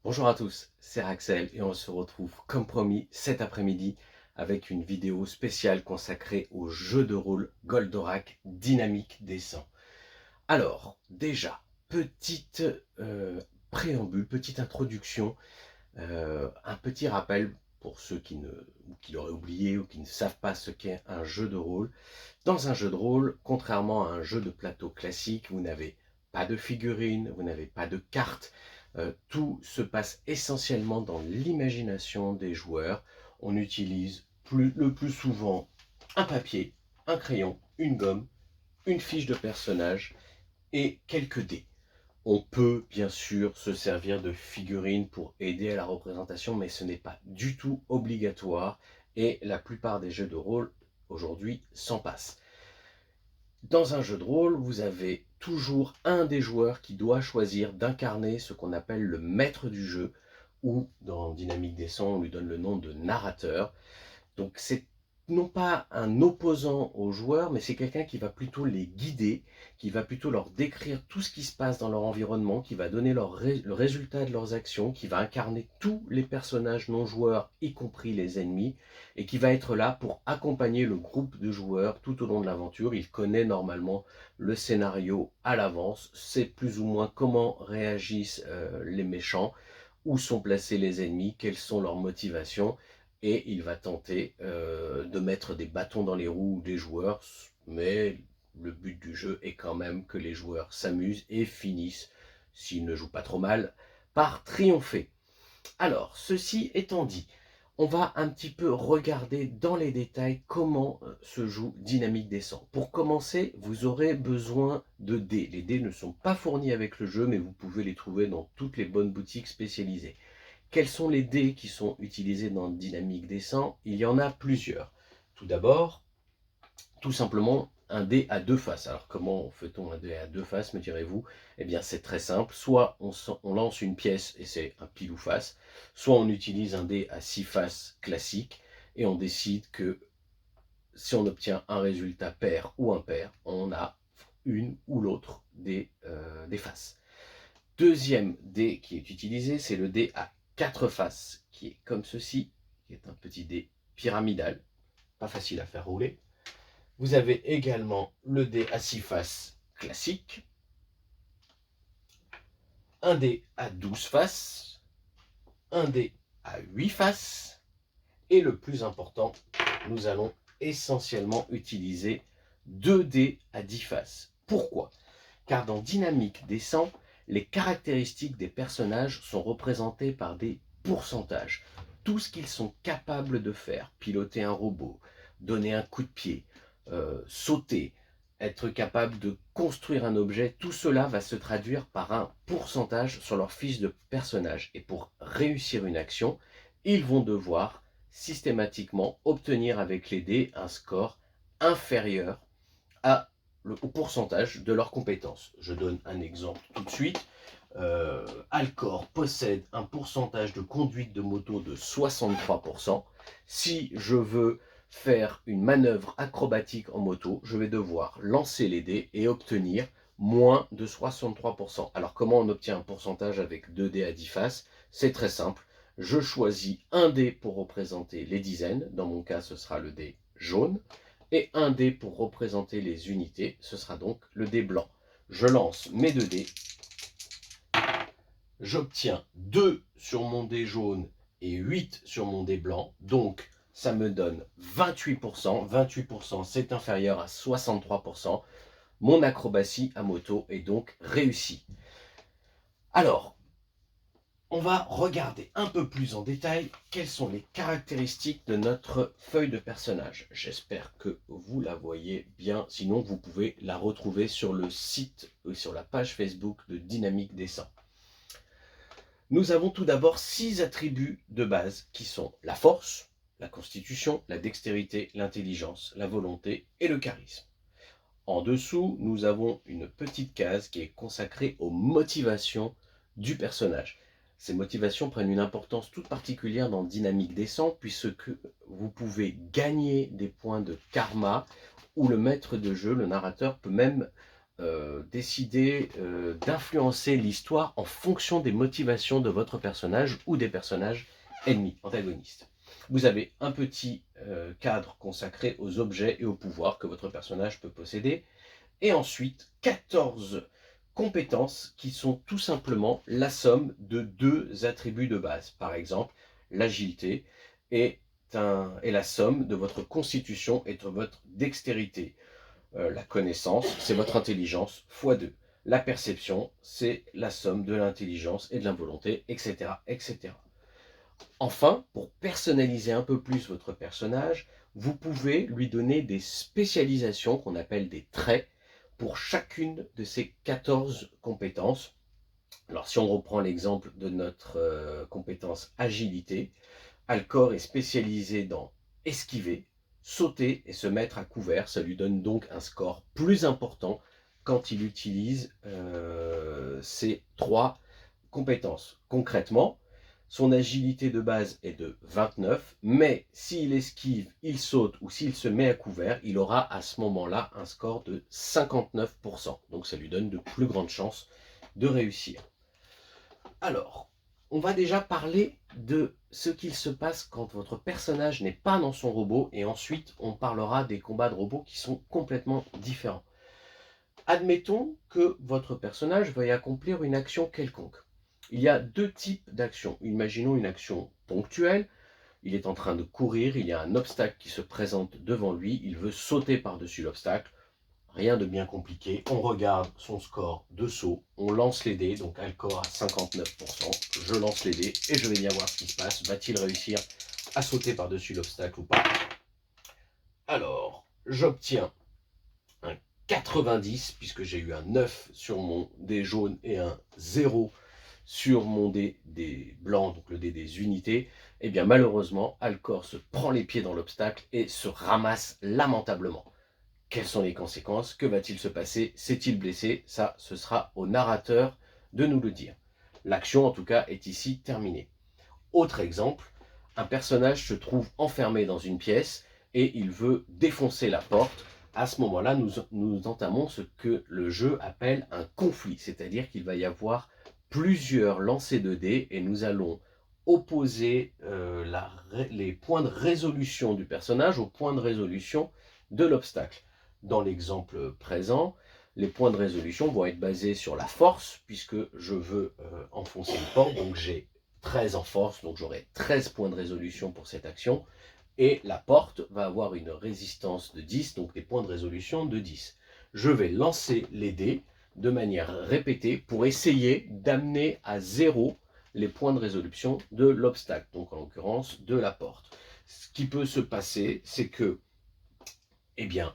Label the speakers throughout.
Speaker 1: Bonjour à tous, c'est Raxel et on se retrouve comme promis cet après-midi avec une vidéo spéciale consacrée au jeu de rôle Goldorak Dynamique des 100. Alors, déjà, petite préambule, petite introduction, un petit rappel pour ceux qui l'auraient oublié ou qui ne savent pas ce qu'est un jeu de rôle. Dans un jeu de rôle, contrairement à un jeu de plateau classique, vous n'avez pas de figurines, vous n'avez pas de cartes. Tout se passe essentiellement dans l'imagination des joueurs. On utilise le plus souvent un papier, un crayon, une gomme, une fiche de personnage et quelques dés. On peut bien sûr se servir de figurines pour aider à la représentation, mais ce n'est pas du tout obligatoire et la plupart des jeux de rôle aujourd'hui s'en passent. Dans un jeu de rôle, vous avez toujours un des joueurs qui doit choisir d'incarner ce qu'on appelle le maître du jeu, ou dans Dynamique des Sons, on lui donne le nom de narrateur. Donc c'est non pas un opposant aux joueurs, mais c'est quelqu'un qui va plutôt les guider, qui va plutôt leur décrire tout ce qui se passe dans leur environnement, qui va donner le résultat de leurs actions, qui va incarner tous les personnages non joueurs, y compris les ennemis, et qui va être là pour accompagner le groupe de joueurs tout au long de l'aventure. Il connaît normalement le scénario à l'avance, sait plus ou moins comment réagissent les méchants, où sont placés les ennemis, quelles sont leurs motivations, et il va tenter de mettre des bâtons dans les roues des joueurs, mais le but du jeu est quand même que les joueurs s'amusent et finissent, s'ils ne jouent pas trop mal, par triompher. Alors, ceci étant dit, on va un petit peu regarder dans les détails comment se joue Dynamique des 100. Pour commencer, vous aurez besoin de dés. Les dés ne sont pas fournis avec le jeu, mais vous pouvez les trouver dans toutes les bonnes boutiques spécialisées. Quels sont les dés qui sont utilisés dans Dynamique des 100? Il y en a plusieurs. Tout d'abord, tout simplement un dé à deux faces. Alors comment fait-on un dé à deux faces, me direz-vous? Eh bien c'est très simple, soit on lance une pièce et c'est un pile ou face, soit on utilise un dé à six faces classique et on décide que si on obtient un résultat pair ou impair, on a une ou l'autre des faces. Deuxième dé qui est utilisé, c'est le dé à quatre faces, qui est comme ceci, qui est un petit dé pyramidal, pas facile à faire rouler. Vous avez également le dé à 6 faces classique, un dé à 12 faces, un dé à 8 faces, et le plus important, nous allons essentiellement utiliser 2 dés à 10 faces. Pourquoi? Car dans Dynamique des 100, les caractéristiques des personnages sont représentées par des pourcentages. Tout ce qu'ils sont capables de faire, piloter un robot, donner un coup de pied, sauter, être capable de construire un objet, tout cela va se traduire par un pourcentage sur leur fiche de personnage. Et pour réussir une action, ils vont devoir systématiquement obtenir avec les dés un score inférieur au pourcentage de leurs compétences. Je donne un exemple tout de suite. Alcor possède un pourcentage de conduite de moto de 63%. Si je veux faire une manœuvre acrobatique en moto, je vais devoir lancer les dés et obtenir moins de 63%. Alors comment on obtient un pourcentage avec 2 dés à 10 faces? C'est très simple. Je choisis un dé pour représenter les dizaines. Dans mon cas, ce sera le dé jaune. Et un dé pour représenter les unités. Ce sera donc le dé blanc. Je lance mes 2 dés. J'obtiens 2 sur mon dé jaune et 8 sur mon dé blanc. Donc, ça me donne 28%. 28%, c'est inférieur à 63%. Mon acrobatie à moto est donc réussie. Alors, on va regarder un peu plus en détail quelles sont les caractéristiques de notre feuille de personnage. J'espère que vous la voyez bien, sinon vous pouvez la retrouver sur le site ou sur la page Facebook de Dynamique des 100. Nous avons tout d'abord 6 attributs de base qui sont la force, la constitution, la dextérité, l'intelligence, la volonté et le charisme. En dessous, nous avons une petite case qui est consacrée aux motivations du personnage. Ces motivations prennent une importance toute particulière dans Dynamique des 100 puisque vous pouvez gagner des points de karma ou le maître de jeu, le narrateur, peut même décider d'influencer l'histoire en fonction des motivations de votre personnage ou des personnages ennemis, antagonistes. Vous avez un petit cadre consacré aux objets et aux pouvoirs que votre personnage peut posséder, et ensuite 14 compétences qui sont tout simplement la somme de 2 attributs de base. Par exemple, l'agilité est la somme de votre constitution et de votre dextérité. La connaissance, c'est votre intelligence fois 2. La perception, c'est la somme de l'intelligence et de la volonté, etc., etc. Enfin, pour personnaliser un peu plus votre personnage, vous pouvez lui donner des spécialisations qu'on appelle des traits pour chacune de ces 14 compétences. Alors si on reprend l'exemple de notre compétence agilité, Alcor est spécialisé dans esquiver, sauter et se mettre à couvert. Ça lui donne donc un score plus important quand il utilise ces 3 compétences. Concrètement, son agilité de base est de 29, mais s'il esquive, il saute ou s'il se met à couvert, il aura à ce moment-là un score de 59%. Donc ça lui donne de plus grandes chances de réussir. Alors, on va déjà parler de ce qu'il se passe quand votre personnage n'est pas dans son robot, et ensuite on parlera des combats de robots qui sont complètement différents. Admettons que votre personnage veuille accomplir une action quelconque. Il y a 2 types d'actions. Imaginons une action ponctuelle. Il est en train de courir, il y a un obstacle qui se présente devant lui, il veut sauter par-dessus l'obstacle. Rien de bien compliqué, on regarde son score de saut, on lance les dés, donc Alcor à 59%, je lance les dés et je vais bien voir ce qui se passe. Va-t-il réussir à sauter par-dessus l'obstacle ou pas? Alors, j'obtiens un 90, puisque j'ai eu un 9 sur mon dé jaune et un 0 sur mon dé des blancs, donc le dé des unités. Eh bien malheureusement, Alcor se prend les pieds dans l'obstacle et se ramasse lamentablement. Quelles sont les conséquences? Que va-t-il se passer? S'est-il blessé? Ça, ce sera au narrateur de nous le dire. L'action, en tout cas, est ici terminée. Autre exemple, un personnage se trouve enfermé dans une pièce et il veut défoncer la porte. À ce moment-là, nous entamons ce que le jeu appelle un conflit, c'est-à-dire qu'il va y avoir plusieurs lancers de dés et nous allons opposer les points de résolution du personnage aux points de résolution de l'obstacle. Dans l'exemple présent, les points de résolution vont être basés sur la force, puisque je veux enfoncer une porte, donc j'ai 13 en force, donc j'aurai 13 points de résolution pour cette action, et la porte va avoir une résistance de 10, donc des points de résolution de 10. Je vais lancer les dés de manière répétée pour essayer d'amener à 0 les points de résolution de l'obstacle, donc en l'occurrence de la porte. Ce qui peut se passer, c'est que, eh bien,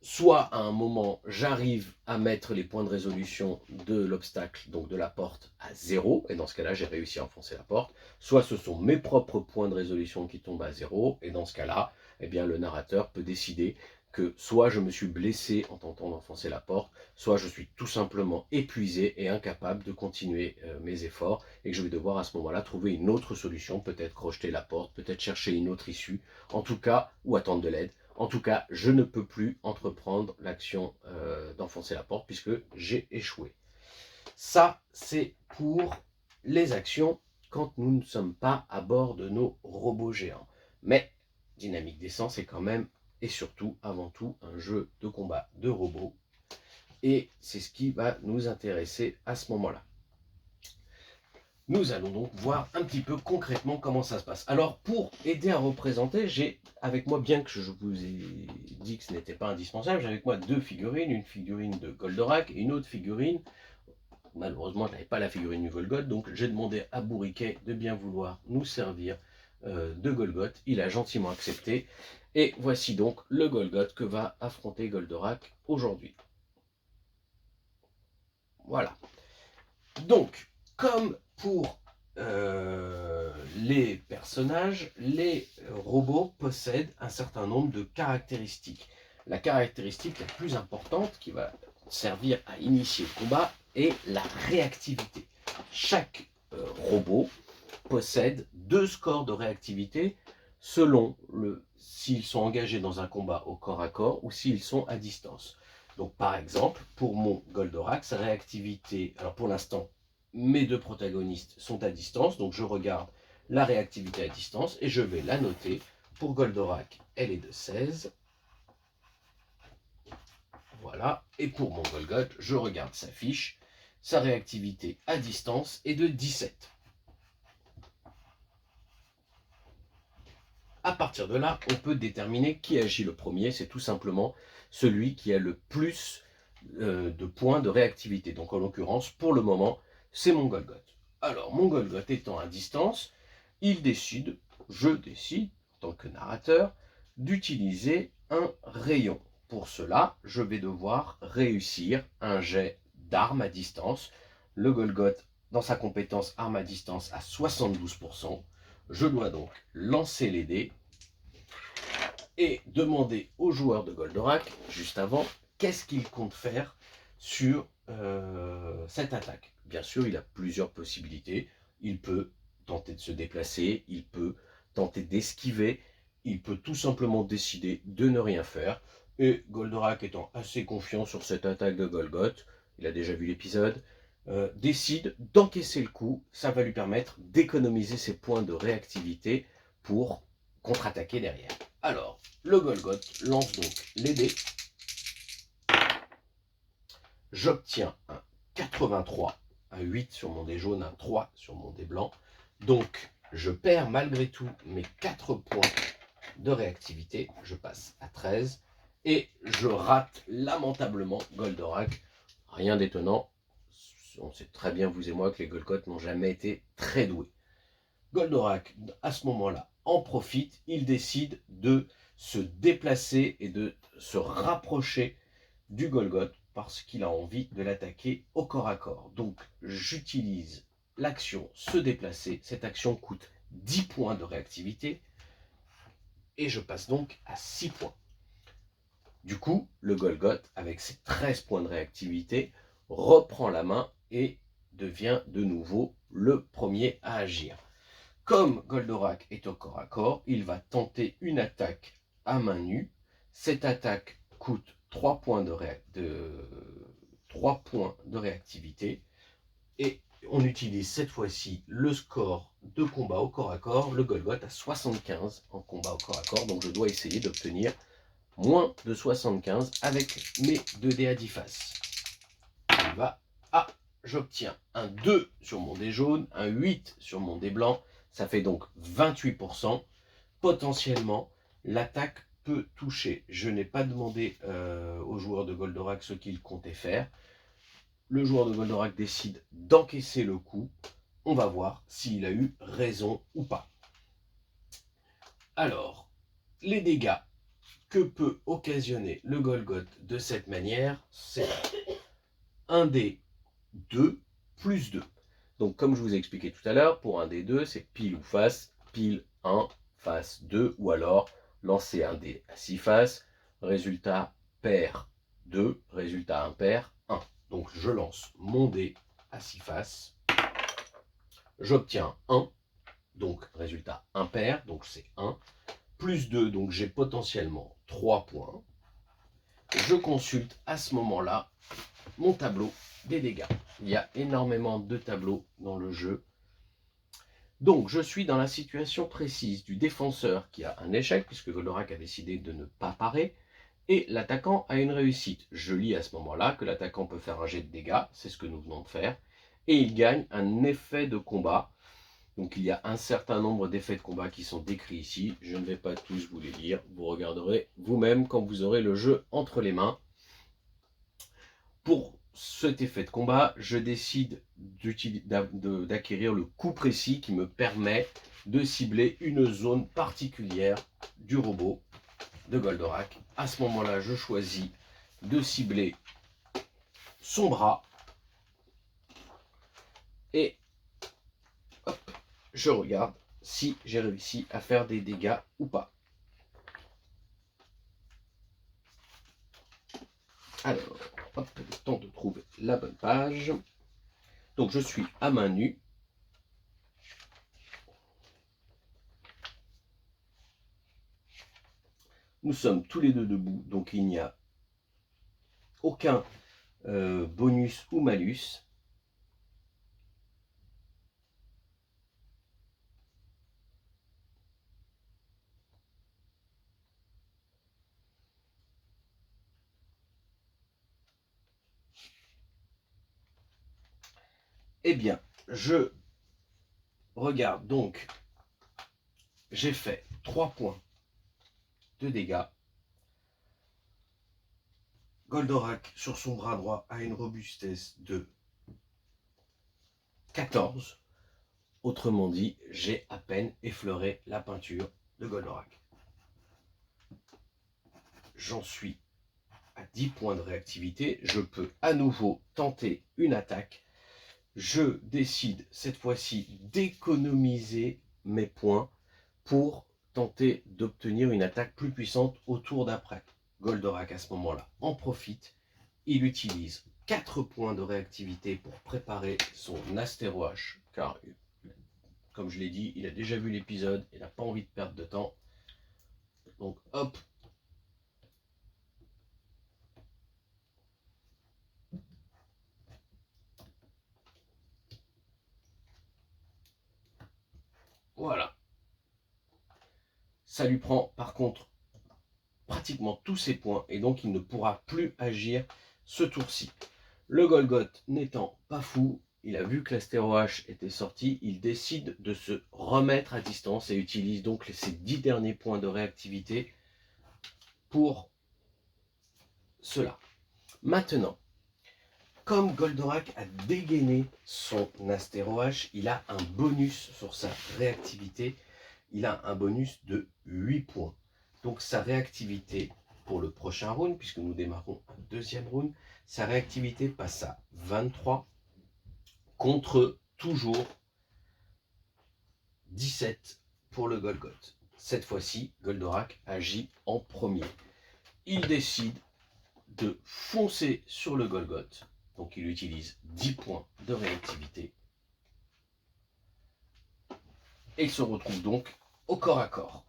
Speaker 1: soit à un moment, j'arrive à mettre les points de résolution de l'obstacle, donc de la porte, à 0, et dans ce cas-là, j'ai réussi à enfoncer la porte, soit ce sont mes propres points de résolution qui tombent à 0, et dans ce cas-là, eh bien, le narrateur peut décider que soit je me suis blessé en tentant d'enfoncer la porte, soit je suis tout simplement épuisé et incapable de continuer mes efforts, et que je vais devoir à ce moment-là trouver une autre solution, peut-être crocheter la porte, peut-être chercher une autre issue, en tout cas, ou attendre de l'aide. En tout cas, je ne peux plus entreprendre l'action d'enfoncer la porte puisque j'ai échoué. Ça, c'est pour les actions quand nous ne sommes pas à bord de nos robots géants. Mais Dynamique Descent, c'est quand même et surtout, avant tout, un jeu de combat de robots. Et c'est ce qui va nous intéresser à ce moment-là. Nous allons donc voir un petit peu concrètement comment ça se passe. Alors, pour aider à représenter, j'ai avec moi, bien que je vous ai dit que ce n'était pas indispensable, j'ai avec moi 2 figurines, une figurine de Goldorak et une autre figurine. Malheureusement, je n'avais pas la figurine du Golgoth, donc j'ai demandé à Bourriquet de bien vouloir nous servir de Golgoth. Il a gentiment accepté. Et voici donc le Golgoth que va affronter Goldorak aujourd'hui. Voilà. Donc, comme pour les personnages, les robots possèdent un certain nombre de caractéristiques. La caractéristique la plus importante qui va servir à initier le combat est la réactivité. Chaque robot possède 2 scores de réactivité selon s'ils sont engagés dans un combat au corps à corps ou s'ils sont à distance. Donc par exemple, pour mon Goldorak, sa réactivité, alors pour l'instant, mes deux protagonistes sont à distance, donc je regarde la réactivité à distance et je vais la noter. Pour Goldorak, elle est de 16. Voilà. Et pour mon Golgot, je regarde sa fiche. Sa réactivité à distance est de 17. À partir de là, on peut déterminer qui agit le premier. C'est tout simplement celui qui a le plus de points de réactivité. Donc en l'occurrence, pour le moment, c'est mon Golgot. Alors, mon Golgot étant à distance, je décide, en tant que narrateur, d'utiliser un rayon. Pour cela, je vais devoir réussir un jet d'arme à distance. Le Golgot, dans sa compétence arme à distance, à 72%. Je dois donc lancer les dés et demander au joueur de Goldorak, juste avant, qu'est-ce qu'il compte faire sur cette attaque. Bien sûr, il a plusieurs possibilités. Il peut tenter de se déplacer, il peut tenter d'esquiver, il peut tout simplement décider de ne rien faire. Et Goldorak étant assez confiant sur cette attaque de Golgoth, il a déjà vu l'épisode, décide d'encaisser le coup. Ça va lui permettre d'économiser ses points de réactivité pour contre-attaquer derrière. Alors, le Golgoth lance donc les dés. J'obtiens un 83, un 8 sur mon dé jaune, un 3 sur mon dé blanc. Donc, je perds malgré tout mes 4 points de réactivité. Je passe à 13 et je rate lamentablement Goldorak. Rien d'étonnant. On sait très bien, vous et moi, que les Golgoth n'ont jamais été très doués. Goldorak, à ce moment-là, en profite. Il décide de se déplacer et de se rapprocher du Golgoth parce qu'il a envie de l'attaquer au corps à corps. Donc, j'utilise l'action se déplacer. Cette action coûte 10 points de réactivité et je passe donc à 6 points. Du coup, le Golgoth, avec ses 13 points de réactivité, reprend la main et devient de nouveau le premier à agir. Comme Goldorak est au corps à corps, il va tenter une attaque à main nue. Cette attaque coûte 3 points de réactivité. Et on utilise cette fois-ci le score de combat au corps à corps. Le Golgoth a 75 en combat au corps à corps. Donc je dois essayer d'obtenir moins de 75 avec mes 2 dés à 10 faces. Il va à... J'obtiens un 2 sur mon dé jaune, un 8 sur mon dé blanc. Ça fait donc 28%. Potentiellement, l'attaque peut toucher. Je n'ai pas demandé au joueur de Goldorak ce qu'il comptait faire. Le joueur de Goldorak décide d'encaisser le coup. On va voir s'il a eu raison ou pas. Alors, les dégâts que peut occasionner le Golgoth de cette manière, c'est un dé 2 plus 2. Donc comme je vous ai expliqué tout à l'heure, pour un dé 2, c'est pile ou face, pile 1, face 2, ou alors lancer un dé à 6 faces, résultat pair 2, résultat impair 1. Donc je lance mon dé à 6 faces, j'obtiens 1, donc résultat impair, donc c'est 1, plus 2, donc j'ai potentiellement 3 points. Je consulte à ce moment-là mon tableau des dégâts. Il y a énormément de tableaux dans le jeu. Donc, je suis dans la situation précise du défenseur qui a un échec, puisque Goldorak a décidé de ne pas parer, et l'attaquant a une réussite. Je lis à ce moment-là que l'attaquant peut faire un jet de dégâts, c'est ce que nous venons de faire, et il gagne un effet de combat. Donc, il y a un certain nombre d'effets de combat qui sont décrits ici. Je ne vais pas tous vous les lire, vous regarderez vous-même quand vous aurez le jeu entre les mains. Pour cet effet de combat, je décide d'acquérir le coup précis qui me permet de cibler une zone particulière du robot de Goldorak. À ce moment-là, je choisis de cibler son bras et hop, je regarde si j'ai réussi à faire des dégâts ou pas. Alors, hop, le temps de trouver la bonne page. Donc je suis à main nue. Nous sommes tous les deux debout, donc il n'y a aucun bonus ou malus. Eh bien, je regarde donc, j'ai fait 3 points de dégâts. Goldorak, sur son bras droit, a une robustesse de 14. Autrement dit, j'ai à peine effleuré la peinture de Goldorak. J'en suis à 10 points de réactivité. Je peux à nouveau tenter une attaque. Je décide cette fois-ci d'économiser mes points pour tenter d'obtenir une attaque plus puissante au tour d'après. Goldorak à ce moment-là en profite. Il utilise 4 points de réactivité pour préparer son Astéro H, car comme je l'ai dit, il a déjà vu l'épisode, il n'a pas envie de perdre de temps. Donc hop. Voilà. Ça lui prend par contre pratiquement tous ses points et donc il ne pourra plus agir ce tour-ci. Le Golgoth n'étant pas fou, il a vu que l'Astéro H était sorti, il décide de se remettre à distance et utilise donc ses 10 derniers points de réactivité pour cela. Maintenant, comme Goldorak a dégainé son Astéro H, il a un bonus sur sa réactivité. Il a un bonus de 8 points. Donc sa réactivité pour le prochain round, puisque nous démarrons un deuxième round, sa réactivité passe à 23 contre toujours 17 pour le Golgoth. Cette fois-ci, Goldorak agit en premier. Il décide de foncer sur le Golgoth. Donc il utilise 10 points de réactivité. Et il se retrouve donc au corps à corps.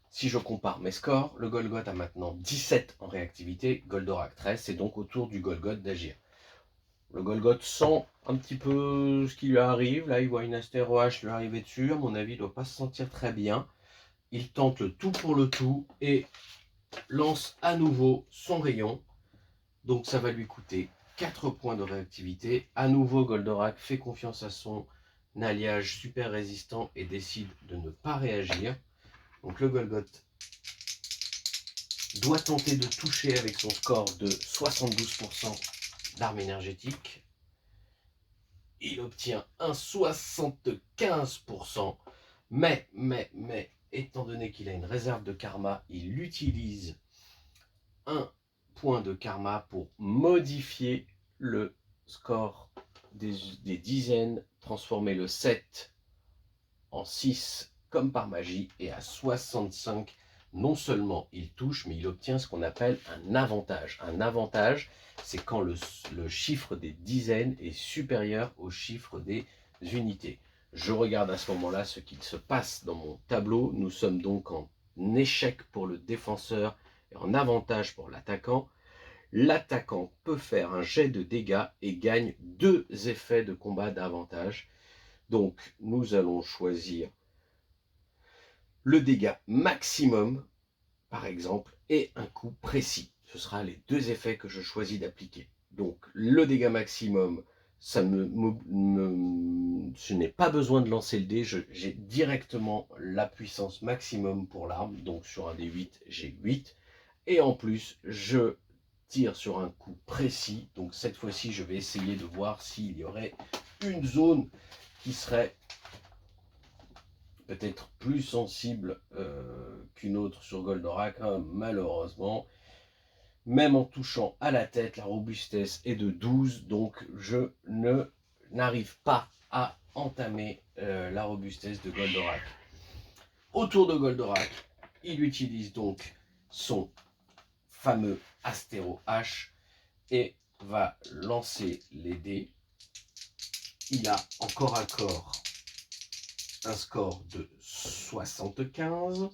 Speaker 1: Si je compare mes scores, le Golgoth a maintenant 17 en réactivité, Goldorak 13, c'est donc au tour du Golgoth d'agir. Le Golgoth sent un petit peu ce qui lui arrive, là il voit une Astéro H lui arriver dessus, à mon avis il ne doit pas se sentir très bien. Il tente le tout pour le tout et lance à nouveau son rayon, donc ça va lui coûter 4 points de réactivité. À nouveau Goldorak fait confiance à son alliage super résistant et décide de ne pas réagir. Donc le Golgoth doit tenter de toucher avec son score de 72% d'arme énergétique. Il obtient un 75%, mais, étant donné qu'il a une réserve de karma, il utilise un point de karma pour modifier le score des dizaines, transformer le 7 en 6 comme par magie, et à 65, non seulement il touche, mais il obtient ce qu'on appelle un avantage. Un avantage, c'est quand le chiffre des dizaines est supérieur au chiffre des unités. Je regarde à ce moment-là ce qu'il se passe dans mon tableau. Nous sommes donc en échec pour le défenseur et en avantage pour l'attaquant. L'attaquant peut faire un jet de dégâts et gagne 2 effets de combat d'avantage. Donc nous allons choisir le dégât maximum, par exemple, et un coup précis. Ce sera les 2 effets que je choisis d'appliquer. Donc le dégât maximum, je n'ai pas besoin de lancer le dé, j'ai directement la puissance maximum pour l'arme. Donc sur un dé 8, j'ai 8. Et en plus, je tire sur un coup précis. Donc cette fois-ci, je vais essayer de voir s'il y aurait une zone qui serait peut-être plus sensible qu'une autre sur Goldorak, hein, malheureusement. Même en touchant à la tête, la robustesse est de 12, donc je n'arrive pas à entamer la robustesse de Goldorak. Autour de Goldorak, il utilise donc son fameux Astéro H et va lancer les dés. Il a encore un score de 75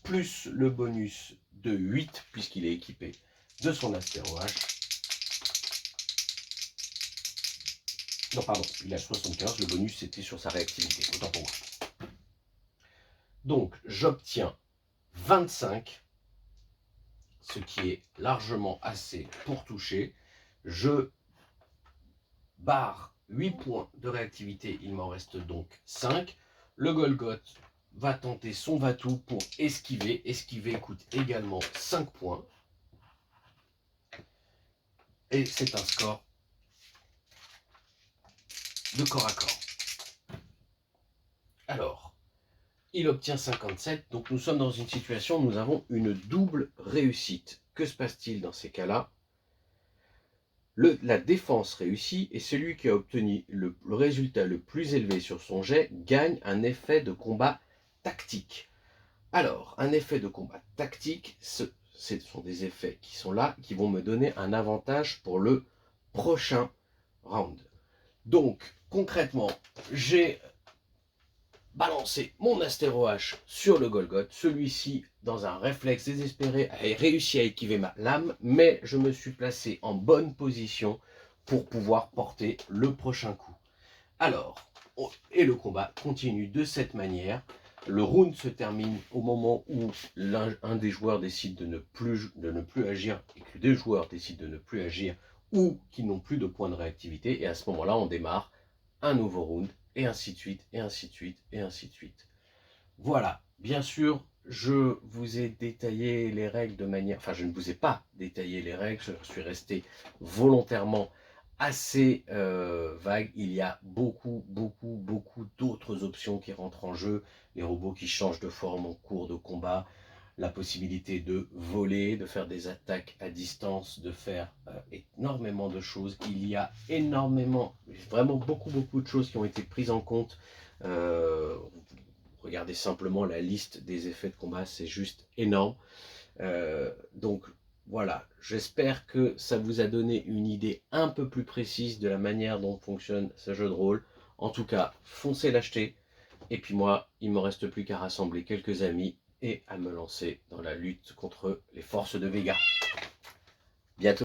Speaker 1: plus le bonus de 8, puisqu'il est équipé de son Astéro H. Non, pardon, il a 75, le bonus c'était sur sa réactivité, autant pour moi. Donc, j'obtiens 25, ce qui est largement assez pour toucher. Je barre 8 points de réactivité, il m'en reste donc 5. Le Golgoth va tenter son va-tout pour esquiver. Esquiver coûte également 5 points. Et c'est un score de corps à corps. Alors, il obtient 57, donc nous sommes dans une situation où nous avons une double réussite. Que se passe-t-il dans ces cas-là? La défense réussit et celui qui a obtenu le résultat le plus élevé sur son jet gagne un effet de combat tactique. Alors, un effet de combat tactique, ce sont des effets qui sont là, qui vont me donner un avantage pour le prochain round. Donc, concrètement, j'ai balancé mon Astéro H sur le Golgoth. Celui-ci, dans un réflexe désespéré, a réussi à esquiver ma lame, mais je me suis placé en bonne position pour pouvoir porter le prochain coup. Alors, et le combat continue de cette manière. Le round se termine au moment où un des joueurs décide de ne plus agir et que deux joueurs décident de ne plus agir ou qu'ils n'ont plus de points de réactivité. Et à ce moment-là, on démarre un nouveau round et ainsi de suite, et ainsi de suite, et ainsi de suite. Voilà, bien sûr, je vous ai détaillé les règles de manière... Enfin, je ne vous ai pas détaillé les règles, je suis resté volontairement assez vague. Il y a beaucoup d'autres options qui rentrent en jeu. Les robots qui changent de forme en cours de combat, la possibilité de voler, de faire des attaques à distance, de faire énormément de choses. Il y a énormément, vraiment beaucoup de choses qui ont été prises en compte. Regardez simplement la liste des effets de combat, c'est juste énorme. Donc voilà, j'espère que ça vous a donné une idée un peu plus précise de la manière dont fonctionne ce jeu de rôle. En tout cas, foncez l'acheter. Et puis moi, il ne me reste plus qu'à rassembler quelques amis et à me lancer dans la lutte contre les forces de Vega. Bientôt.